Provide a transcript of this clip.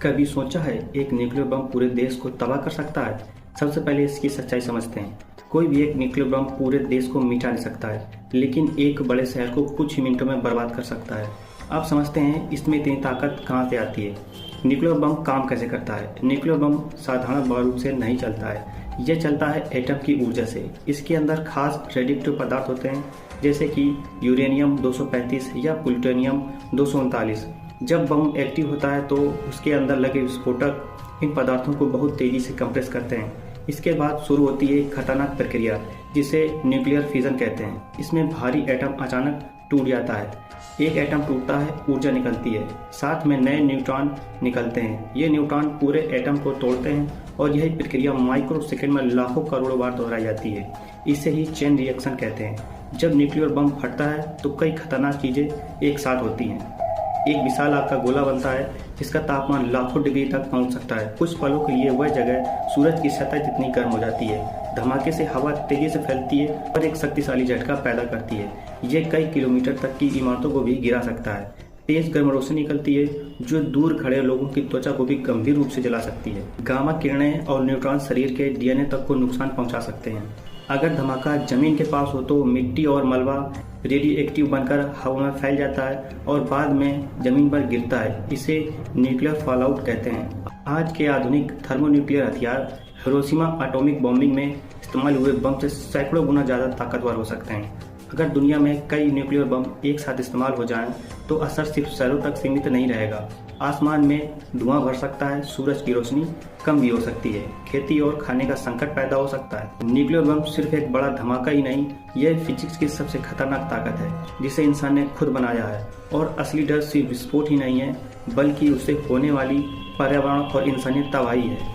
कभी सोचा है एक न्यूक्लियर बम पूरे देश को तबाह कर सकता है? सबसे पहले इसकी सच्चाई समझते हैं। कोई भी एक न्यूक्लियर बम पूरे देश को मिटा नहीं सकता है, लेकिन एक बड़े शहर को कुछ ही मिनटों में बर्बाद कर सकता है। आप समझते हैं इसमें इतनी ताकत कहाँ से आती है? न्यूक्लियर बम काम कैसे करता है? न्यूक्लियर बम साधारण बारूद से नहीं चलता है, यह चलता है एटम की ऊर्जा से। इसके अंदर खास रेडियोएक्टिव पदार्थ होते हैं, जैसे कि यूरेनियम 235 या प्लूटोनियम 239। जब बम एक्टिव होता है तो उसके अंदर लगे विस्फोटक इन पदार्थों को बहुत तेजी से कंप्रेस करते हैं। इसके बाद शुरू होती है एक खतरनाक प्रक्रिया जिसे न्यूक्लियर फिजन कहते हैं। इसमें भारी एटम अचानक टूट जाता है। एक एटम टूटता है, ऊर्जा निकलती है, साथ में नए न्यूट्रॉन निकलते हैं। ये न्यूट्रॉन पूरे एटम को तोड़ते हैं और यही प्रक्रिया माइक्रो सेकंड में लाखों करोड़ों बार दोहराई जाती है। इसे ही चेन रिएक्शन कहते हैं। जब न्यूक्लियर बम फटता है तो कई खतरनाक चीजें एक साथ होती हैं। एक विशाल आग का गोला बनता है जिसका तापमान लाखों डिग्री तक पहुंच सकता है। कुछ पलों के लिए वह जगह सूरज की सतह जितनी गर्म हो जाती है। धमाके से हवा तेजी से फैलती है और एक शक्तिशाली झटका पैदा करती है। ये कई किलोमीटर तक की इमारतों को भी गिरा सकता है। तेज गर्म रोशनी निकलती है जो दूर खड़े लोगों की त्वचा को भी गंभीर रूप से जला सकती है। गामा किरणें और न्यूट्रॉन शरीर के डीएनए तक को नुकसान पहुंचा सकते हैं। अगर धमाका जमीन के पास हो तो मिट्टी और मलबा रेडियो एक्टिव बनकर हवा में फैल जाता है और बाद में जमीन पर गिरता है। इसे न्यूक्लियर फॉलआउट कहते हैं। आज के आधुनिक थर्मोन्यूक्लियर हथियार हिरोशिमा एटॉमिक बॉम्बिंग में इस्तेमाल हुए बम से सैकड़ों गुना ज़्यादा ताकतवर हो सकते हैं। अगर दुनिया में कई न्यूक्लियर बम एक साथ इस्तेमाल हो जाएं तो असर सिर्फ शहरों तक सीमित नहीं रहेगा। आसमान में धुआं भर सकता है, सूरज की रोशनी कम भी हो सकती है, खेती और खाने का संकट पैदा हो सकता है। न्यूक्लियर बम सिर्फ एक बड़ा धमाका ही नहीं, यह फिजिक्स की सबसे खतरनाक ताकत है जिसे इंसान ने खुद बनाया है। और असली डर सिर्फ विस्फोट ही नहीं है, बल्कि उससे होने वाली पर्यावरण और इंसानी तबाही है।